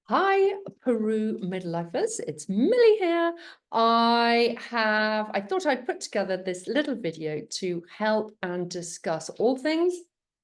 Hi, Peru midlifers. It's Millie here. I thought I'd put together this little video to help and discuss all things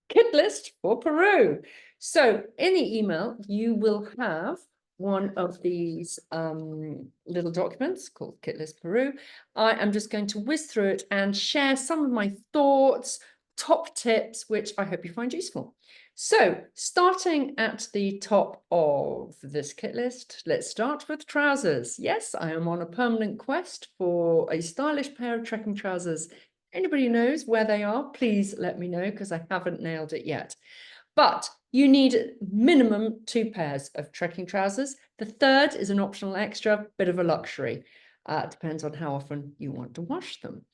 kit list for Peru. So in the email, you will have one of these little documents called Kit List Peru. I am just going to whiz through it and share some of my thoughts, top tips, which I hope you find useful. So, starting at the top of this kit list, let's start with trousers. Yes, I am on a permanent quest for a stylish pair of trekking trousers. Anybody who knows where they are, please let me know because I haven't nailed it yet. But you need minimum 2 pairs of trekking trousers. The third is an optional extra, bit of a luxury. Depends on how often you want to wash them.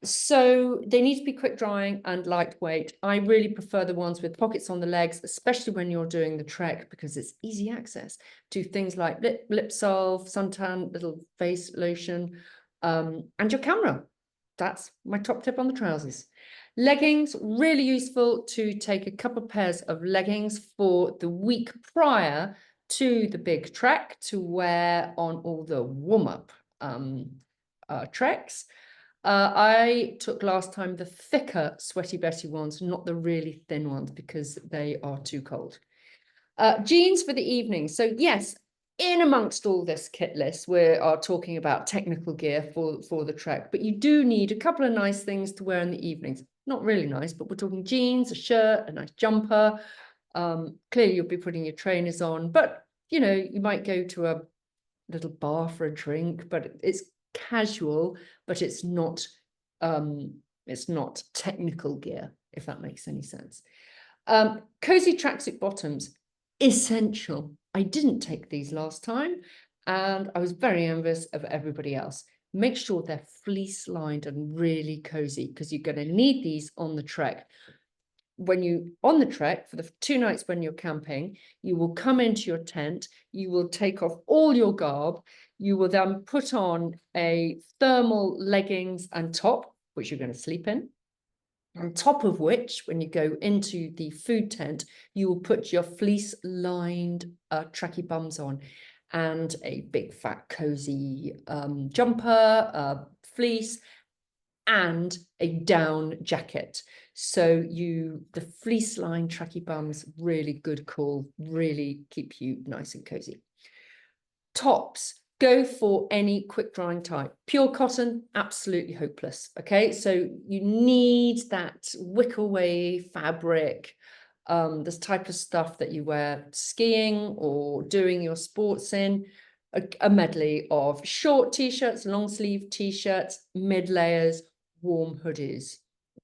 So they need to be quick drying and lightweight. I really prefer the ones with pockets on the legs, especially when you're doing the trek, because it's easy access to things like lip salve, suntan, little face lotion, and your camera. That's my top tip on the trousers. Leggings, really useful to take a couple of pairs of leggings for the week prior to the big trek to wear on all the warm-up treks. I took last time the thicker Sweaty Betty ones, not the really thin ones, because they are too cold. Jeans for the evening. So yes, in amongst all this kit list, we are talking about technical gear for the trek, but you do need a couple of nice things to wear in the evenings. Not really nice, but we're talking jeans, a shirt, a nice jumper. Clearly you'll be putting your trainers on, but you might go to a little bar for a drink, but it's casual, but it's not technical gear, if that makes any sense. Cozy tracksuit bottoms, essential. I didn't take these last time, and I was very envious of everybody else. Make sure they're fleece lined and really cozy, because you're going to need these on the trek. When you on the trek for the 2 nights when you're camping, you will come into your tent, you will take off all your garb, you will then put on a thermal leggings and top, which you're going to sleep in. On top of which, when you go into the food tent, you will put your fleece lined tracky bums on and a big fat cozy jumper, fleece, and a down jacket. So the fleece line tracky bums, really good call, really keep you nice and cozy. Tops, go for any quick drying type. Pure cotton, absolutely hopeless. Okay, so you need that wick away fabric, this type of stuff that you wear skiing or doing your sports in. A medley of short t-shirts, long sleeve t-shirts, mid layers, warm hoodies.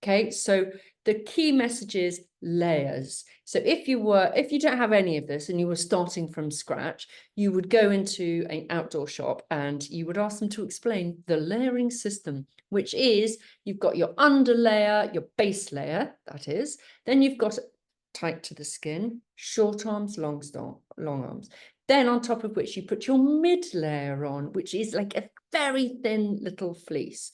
Okay, so the key message is layers. So if you don't have any of this and you were starting from scratch, you would go into an outdoor shop and you would ask them to explain the layering system, which is you've got your under layer, your base layer, that is, then you've got tight to the skin, short arms, long arms. Then on top of which you put your mid layer on, which is like a very thin little fleece.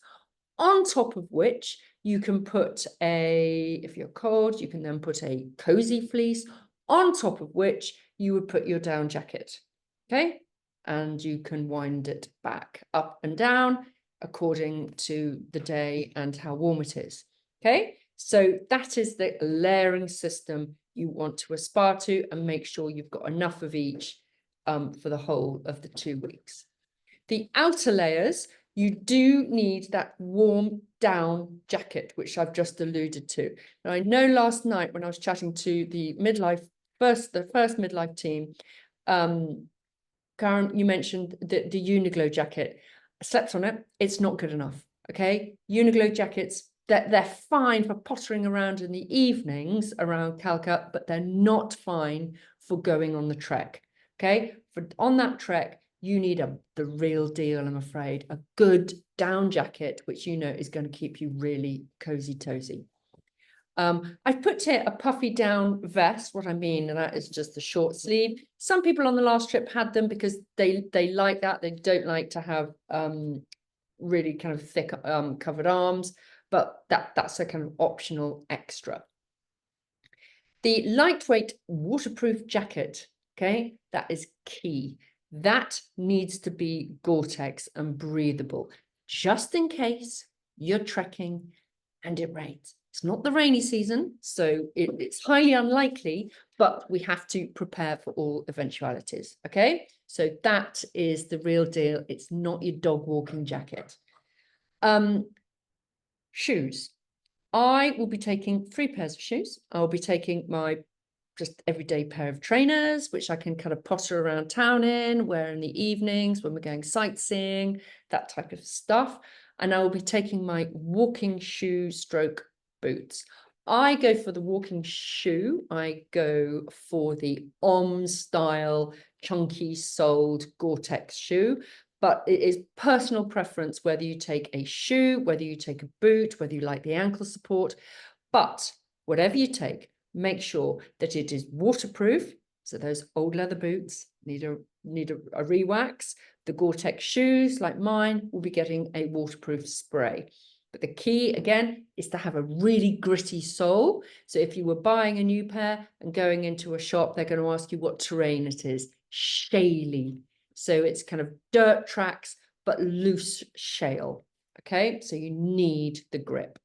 On top of which you can put if you're cold, you can then put a cozy fleece, on top of which you would put your down jacket, okay? And you can wind it back up and down according to the day and how warm it is, okay? So that is the layering system you want to aspire to, and make sure you've got enough of each for the whole of the 2 weeks. The outer layers, you do need that warm down jacket, which I've just alluded to. Now, I know last night when I was chatting to the first midlife team, Karen, you mentioned the Uniglow jacket. I slept on it. It's not good enough. Okay, Uniglow jackets, they're fine for pottering around in the evenings around Calcutta, but they're not fine for going on the trek. Okay, on that trek, you need the real deal, I'm afraid. A good down jacket, which is going to keep you really cozy tozy. I've put here a puffy down vest. What I mean, and that is just the short sleeve. Some people on the last trip had them because they like that. They don't like to have really kind of thick covered arms, but that's a kind of optional extra. The lightweight waterproof jacket. Okay, that is key. That needs to be Gore-Tex and breathable, just in case you're trekking and it rains. It's not the rainy season, so it's highly unlikely, but we have to prepare for all eventualities, okay? So that is the real deal. It's not your dog walking jacket. Shoes. I will be taking 3 pairs of shoes. I'll be taking my just everyday pair of trainers, which I can kind of potter around town in, wear in the evenings when we're going sightseeing, that type of stuff. And I will be taking my walking shoe stroke boots. I go for the walking shoe. I go for the style, chunky soled Gore-Tex shoe. But it is personal preference whether you take a shoe, whether you take a boot, whether you like the ankle support. But whatever you take, make sure that it is waterproof. So those old leather boots need a re-wax. The Gore-Tex shoes, like mine, will be getting a waterproof spray. But the key, again, is to have a really gritty sole. So if you were buying a new pair and going into a shop, they're going to ask you what terrain it is. Shaly. So it's kind of dirt tracks, but loose shale. Okay, so you need the grip.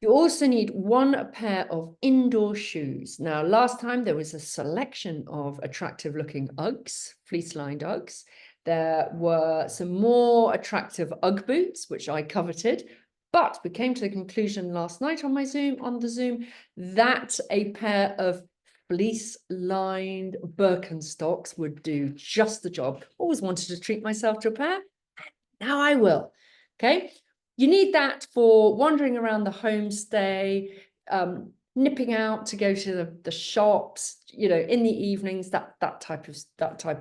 You also need 1 pair of indoor shoes. Now, last time there was a selection of attractive looking Uggs, fleece-lined Uggs. There were some more attractive Ugg boots, which I coveted, but we came to the conclusion last night on the Zoom, that a pair of fleece-lined Birkenstocks would do just the job. Always wanted to treat myself to a pair. Now I will. Okay. You need that for wandering around the homestay, nipping out to go to the shops, you know, in the evenings, that type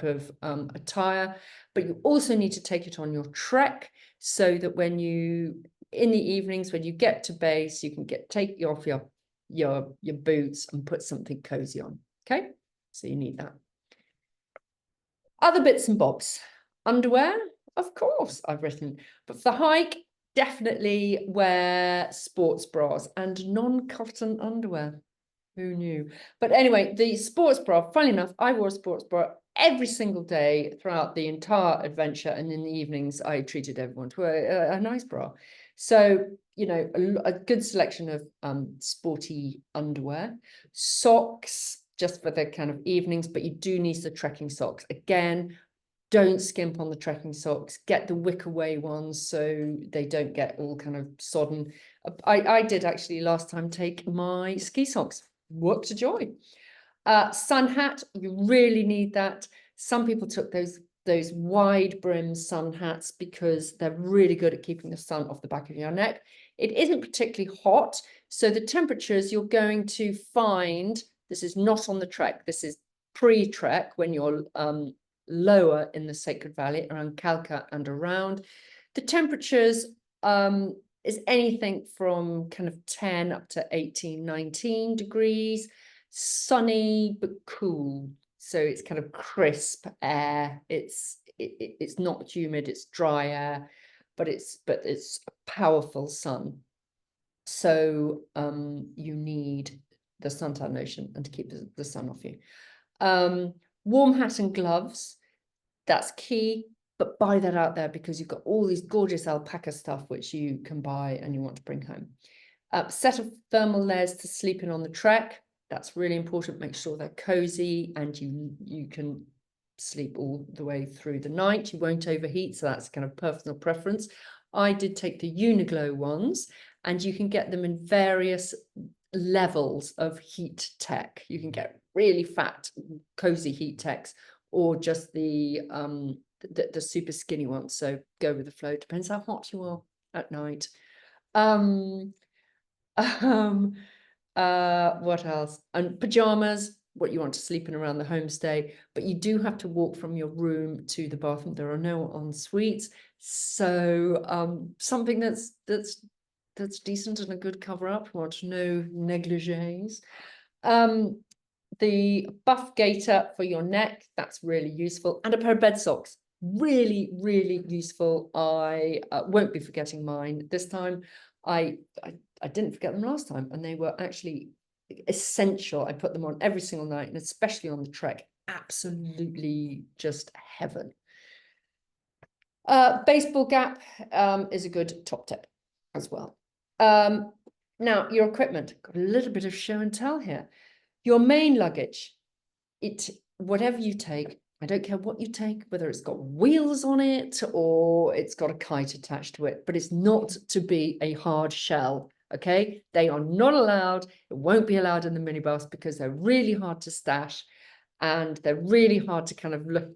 of attire. But you also need to take it on your trek so that when you, in the evenings, when you get to base, you can take off your boots and put something cozy on. Okay, so you need that. Other bits and bobs. Underwear, of course, I've written. But for the hike, definitely wear sports bras and non-cotton underwear. Who knew? But anyway, the sports bra, funny enough, I wore a sports bra every single day throughout the entire adventure. And in the evenings, I treated everyone to a nice bra. So, you know, a good selection of sporty underwear. Socks, just for the kind of evenings, but you do need the trekking socks. Again, don't skimp on the trekking socks. Get the wick away ones so they don't get all kind of sodden. I did actually last time take my ski socks. What a joy. Sun hat, you really need that. Some people took those wide brim sun hats because they're really good at keeping the sun off the back of your neck. It isn't particularly hot, so the temperatures you're going to find, this is not on the trek, this is pre-trek when you're lower in the Sacred Valley, around Calca and around. The temperatures is anything from kind of 10 up to 18, 19 degrees, sunny but cool. So it's kind of crisp air. It's not humid, it's dry air, but it's a powerful sun. So you need the suntan lotion and to keep the sun off you. Warm hat and gloves, that's key, but buy that out there because you've got all these gorgeous alpaca stuff which you can buy and you want to bring home. Set of thermal layers to sleep in on the trek. That's really important. Make sure they're cozy and you can sleep all the way through the night. You won't overheat, so that's kind of personal preference. I did take the Uniglow ones, and you can get them in various levels of heat tech. You can get really fat, cozy heat techs, or just the super skinny ones. So go with the flow. Depends how hot you are at night. What else? And pajamas, what you want to sleep in around the homestay, but you do have to walk from your room to the bathroom. There are no en suites, so something that's decent and a good cover up. Watch no negligees. The buff gaiter for your neck, that's really useful, and a pair of bed socks, really useful. I won't be forgetting mine this time. I didn't forget them last time, and they were actually essential. I put them on every single night, and especially on the trek, absolutely just heaven. Baseball gap is a good top tip as well. Now, your equipment, got a little bit of show and tell here. Your main luggage, whatever you take, I don't care what you take, whether it's got wheels on it or it's got a kite attached to it, but it's not to be a hard shell, okay? They are not allowed. It won't be allowed in the minibus because they're really hard to stash and they're really hard to kind of look,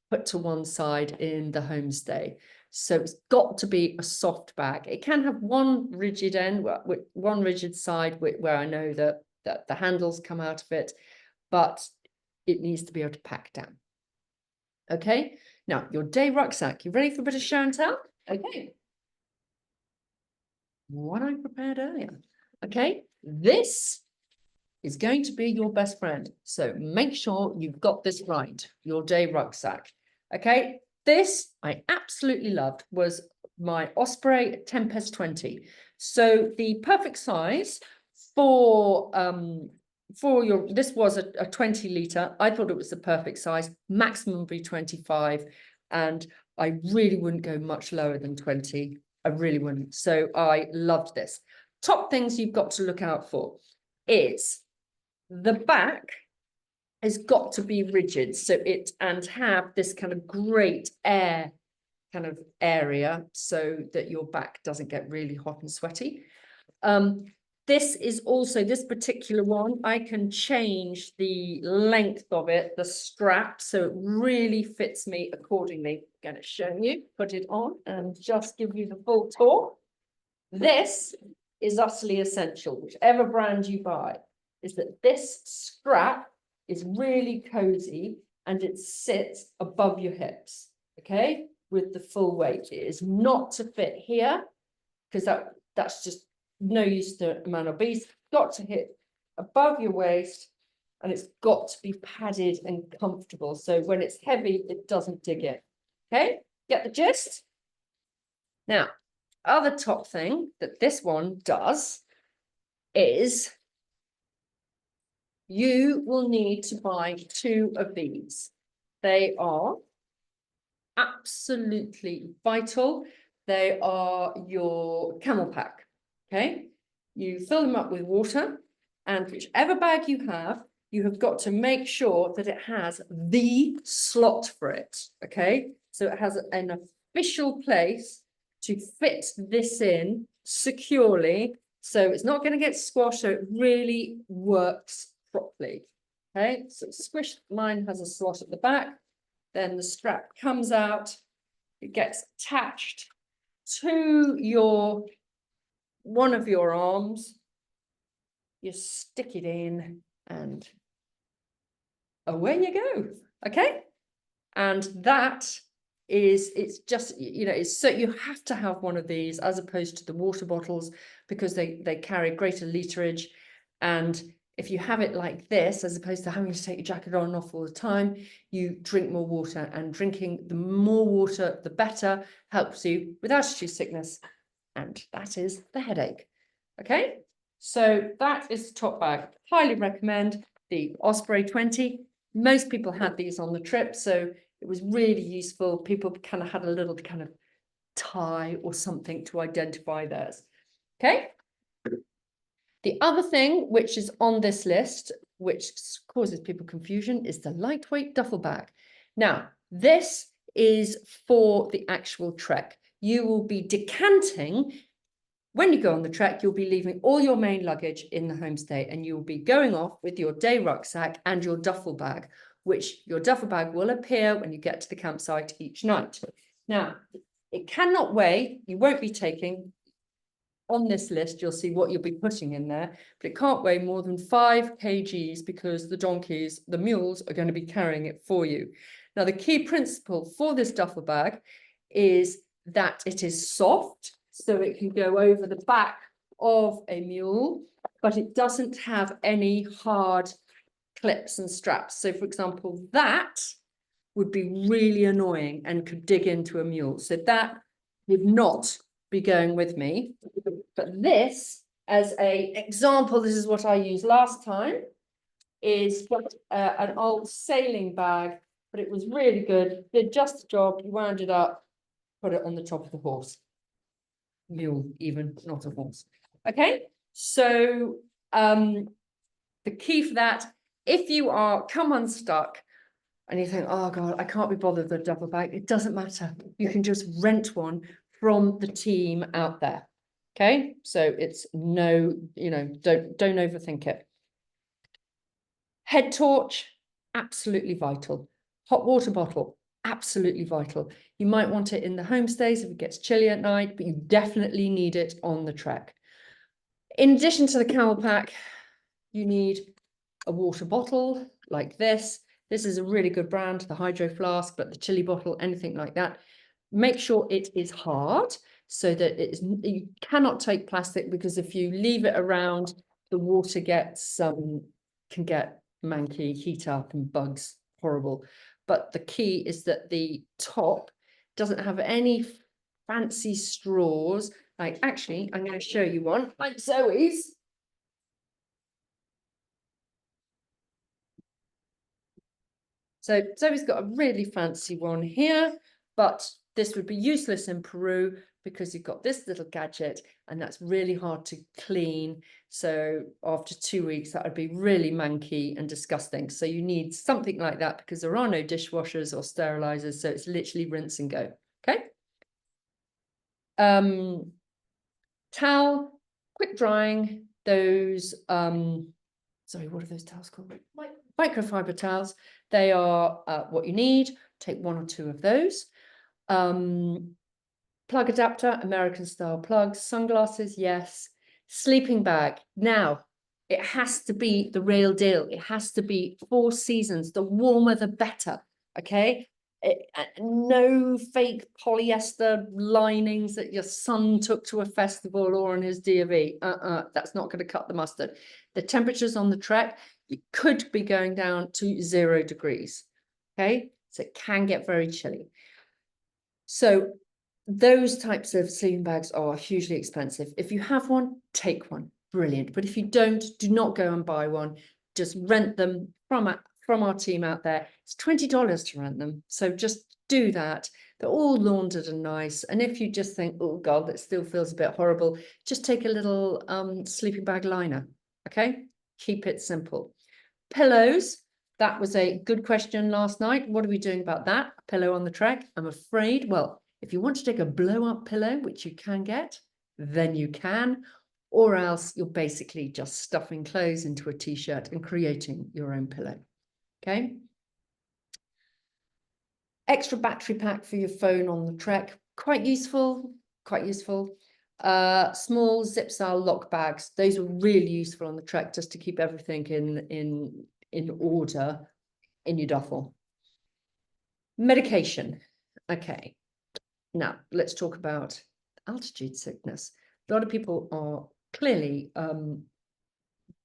put to one side in the homestay. So it's got to be a soft bag. It can have one rigid end, one rigid side where I know that the handles come out of it, but it needs to be able to pack down. Okay, now your day rucksack. You ready for a bit of show and tell? Okay. What I prepared earlier. Okay, this is going to be your best friend. So make sure you've got this right, your day rucksack. Okay, this I absolutely loved was my Osprey Tempest 20. So the perfect size for this was a 20 litre. I thought it was the perfect size, maximum would be 25, and I really wouldn't go much lower than 20. I really wouldn't. So I loved this. Top things you've got to look out for is the back has got to be rigid, and have this kind of great air kind of area so that your back doesn't get really hot and sweaty. This is also, this particular one, I can change the length of it, the strap, so it really fits me accordingly. I'm going to show you, put it on and just give you the full tour. This is utterly essential, whichever brand you buy, is that this strap is really cozy and it sits above your hips, okay, with the full weight. It is not to fit here, because that's just no use to a man obese. Got to hit above your waist, and it's got to be padded and comfortable. So when it's heavy, it doesn't dig in. Okay, get the gist? Now, other top thing that this one does is you will need to buy 2 of these. They are absolutely vital. They are your camel pack. Okay, you fill them up with water, and whichever bag you have got to make sure that it has the slot for it. Okay, so it has an official place to fit this in securely, so it's not going to get squashed, so it really works properly. Okay, so squish, mine has a slot at the back, then the strap comes out, it gets attached to one of your arms, you stick it in, and away you go. Okay, and it's just, it's so you have to have one of these as opposed to the water bottles, because they carry greater literage, and if you have it like this, as opposed to having to take your jacket on and off all the time, you drink more water, and drinking the more water the better, helps you with altitude sickness, and that is the headache. Okay, so that is the top bag. Highly recommend the Osprey 20. Most people had these on the trip, so it was really useful. People kind of had a little kind of tie or something to identify theirs. Okay. The other thing which is on this list, which causes people confusion, is the lightweight duffel bag. Now, this is for the actual trek. You will be decanting. When you go on the trek, you'll be leaving all your main luggage in the homestay, and you'll be going off with your day rucksack and your duffel bag, which your duffel bag will appear when you get to the campsite each night. Now, it cannot weigh, you won't be taking, on this list, you'll see what you'll be putting in there, but it can't weigh more than 5 kgs because the mules are going to be carrying it for you. Now, the key principle for this duffel bag is that it is soft, so it can go over the back of a mule, but it doesn't have any hard clips and straps. So, for example, that would be really annoying and could dig into a mule. So that would not be going with me. But this as a example, this is what I used last time, is an old sailing bag, but it was really good, did just the job. You wound it up, put it on the top of the horse. Mule, even, not a horse. Okay, so the key for that, if you are come unstuck and you think, oh God, I can't be bothered with a duffel bag, it doesn't matter. You can just rent one from the team out there. Okay, so it's no, don't overthink it. Head torch, absolutely vital. Hot water bottle, absolutely vital. You might want it in the homestays if it gets chilly at night, but you definitely need it on the trek. In addition to the camel pack, you need a water bottle like this. This is a really good brand, the Hydro Flask, but the chili bottle, anything like that. Make sure it is hard so that you cannot take plastic, because if you leave it around, the water can get manky, heat up, and bugs, horrible. But the key is that the top doesn't have any fancy straws. Like, actually, I'm going to show you one, like Zoe's. So Zoe's got a really fancy one here, but this would be useless in Peru because you've got this little gadget and that's really hard to clean. So after 2 weeks, that would be really manky and disgusting. So you need something like that because there are no dishwashers or sterilizers. So it's literally rinse and go. Okay. Towel, quick drying, those, sorry, what are those towels called? Microfiber towels. They are what you need. Take 1 or 2 of those. Plug adapter, American style plugs. Sunglasses, yes. Sleeping bag. Now, it has to be the real deal. It has to be 4 seasons. The warmer, the better. Okay. No fake polyester linings that your son took to a festival or on his DV. That's not going to cut the mustard. The temperatures on the trek, you could be going down to 0 degrees. Okay, so it can get very chilly. So those types of sleeping bags are hugely expensive. If you have one, take one. Brilliant. But if you don't, do not go and buy one. Just rent them from our team out there. It's $20 to rent them. So just do that. They're all laundered and nice. And if you just think, oh God, that still feels a bit horrible, just take a little sleeping bag liner. Okay, keep it simple. Pillows. That was a good question last night. What are we doing about that? A pillow on the trek? I'm afraid, well, if you want to take a blow-up pillow, which you can get, then you can, or else you're basically just stuffing clothes into a t-shirt and creating your own pillow. Okay. Extra battery pack for your phone on the trek. Quite useful, quite useful. Small zip style lock bags. Those were really useful on the trek just to keep everything in order in your duffel. Medication. Okay. Now, let's talk about altitude sickness. A lot of people are clearly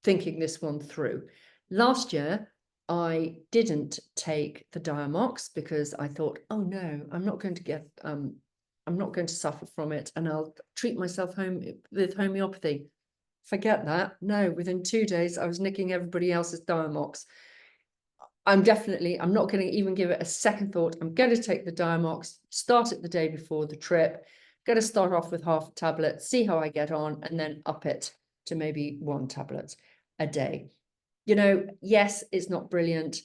thinking this one through. Last year, I didn't take the Diamox because I thought, oh no, I'm not going to suffer from it, and I'll treat myself home with homeopathy. Forget that. No, within 2 days, I was nicking everybody else's Diamox. I'm not going to even give it a second thought. I'm going to take the Diamox, start it the day before the trip, going to start off with half a tablet, see how I get on, and then up it to maybe 1 tablet a day. Yes, it's not brilliant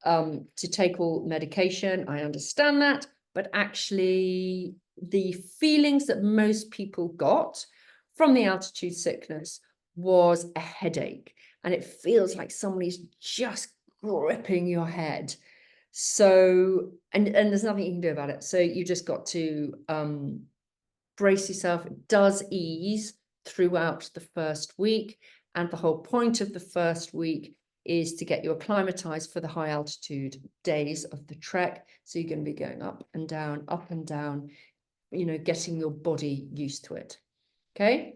to take all medication. I understand that, but actually the feelings that most people got from the altitude sickness was a headache, and it feels like somebody's just gripping your head. So, and there's nothing you can do about it. So you just got to brace yourself. It does ease throughout the first week. And the whole point of the first week is to get you acclimatized for the high altitude days of the trek. So you're going to be going up and down, getting your body used to it. Okay.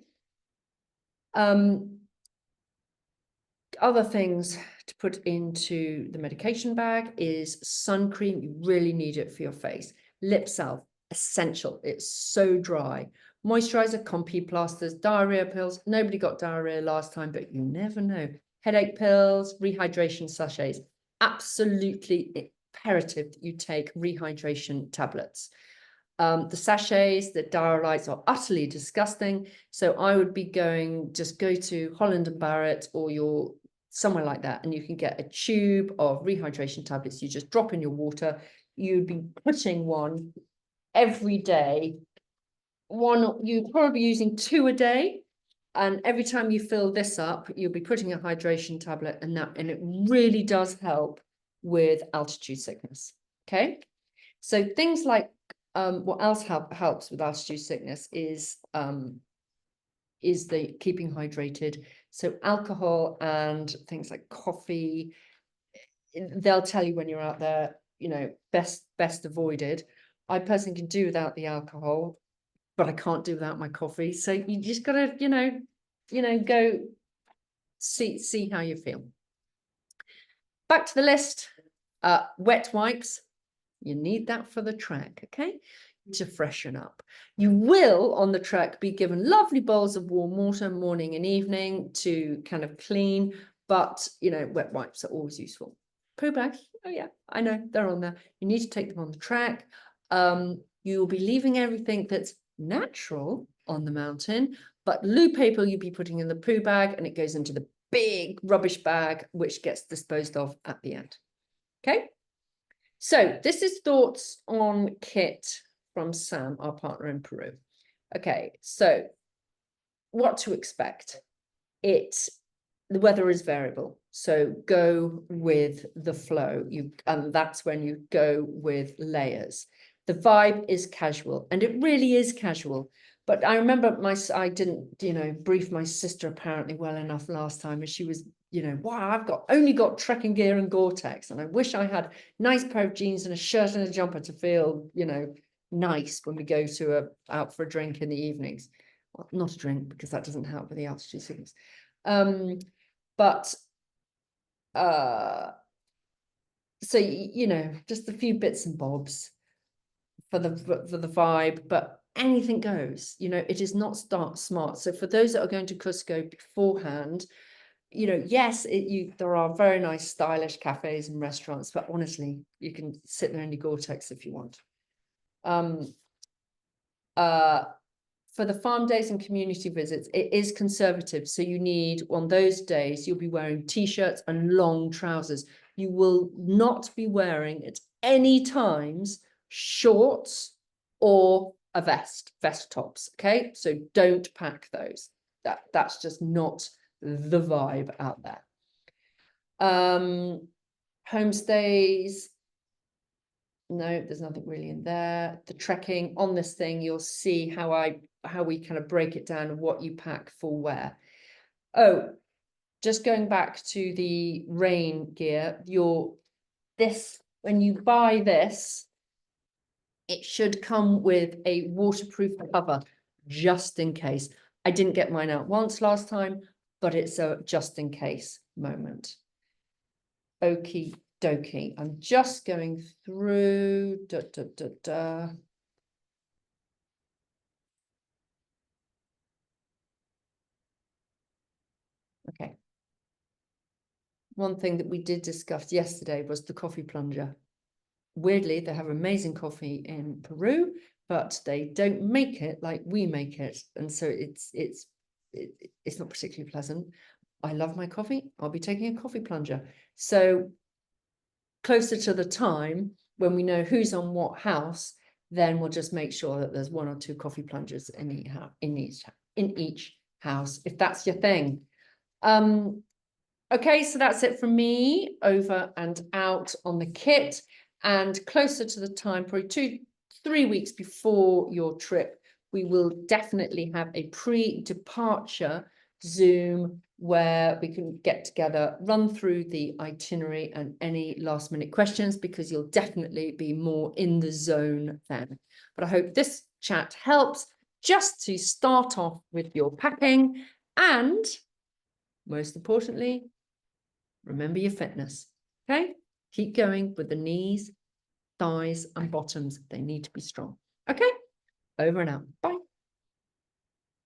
Other things to put into the medication bag is sun cream. You really need it for your face. Lip salve, essential. It's so dry. Moisturizer, Compeed plasters, diarrhea pills. Nobody got diarrhea last time, but you never know. Headache pills, rehydration sachets. Absolutely imperative that you take rehydration tablets. The sachets, the diarylites are utterly disgusting. So I would be just go to Holland and Barrett or somewhere like that, and you can get a tube of rehydration tablets. You just drop in your water. You'd be putting one every day. You're probably using 2 a day. And every time you fill this up, you'll be putting a hydration tablet and it really does help with altitude sickness. Okay. So things like what else helps with altitude sickness is the keeping hydrated. So alcohol and things like coffee, they'll tell you when you're out there, best avoided. I personally can do without the alcohol, but I can't do without my coffee. So you just gotta, go see how you feel. Back to the list. Wet wipes. You need that for the trek, okay? To freshen up. You will, on the trek, be given lovely bowls of warm water morning and evening to kind of clean, but, wet wipes are always useful. Poo bags, oh yeah, I know, they're on there. You need to take them on the trek. You'll be leaving everything that's natural on the mountain, but loo paper you'll be putting in the poo bag, and it goes into the big rubbish bag, which gets disposed of at the end. Okay? So this is thoughts on kit from Sam, our partner in Peru. Okay, so what to expect? The weather is variable, so go with the flow. And that's when you go with layers. The vibe is casual, and it really is casual. But I remember I didn't, brief my sister apparently well enough last time, and she was, wow, I've only got trekking gear and Gore-Tex, and I wish I had a nice pair of jeans and a shirt and a jumper to feel, nice when we go out for a drink in the evenings. Well, not a drink, because that doesn't help with the altitude sickness. But so just a few bits and bobs for the vibe, but anything goes. It is not smart. So for those that are going to Cusco beforehand, yes, there are very nice stylish cafes and restaurants, but honestly, you can sit there in your Gore-Tex if you want. For the farm days and community visits, it is conservative. So you need, on those days, you'll be wearing t-shirts and long trousers. You will not be wearing at any times shorts or a vest tops. Okay, so don't pack those. That's just not the vibe out there. Homestays. No, there's nothing really in there. The trekking on this thing, you'll see how we kind of break it down and what you pack for where. Oh, just going back to the rain gear, when you buy this, it should come with a waterproof cover just in case. I didn't get mine out once last time, but it's a just in case moment. Okie dokie. I'm just going through. Okay. One thing that we did discuss yesterday was the coffee plunger. Weirdly, they have amazing coffee in Peru, but they don't make it like we make it, and so it's not particularly pleasant. I love my coffee. I'll be taking a coffee plunger. So closer to the time when we know who's on what house, then we'll just make sure that there's 1 or 2 coffee plungers in each house, if that's your thing. Okay, so that's it from me, over and out on the kit. And closer to the time, probably 2-3 weeks before your trip, we will definitely have a pre-departure Zoom where we can get together, run through the itinerary and any last minute questions, because you'll definitely be more in the zone then. But I hope this chat helps just to start off with your packing, and most importantly, remember your fitness. Okay, keep going with the knees, thighs and bottoms. They need to be strong. Okay, over and out. Bye.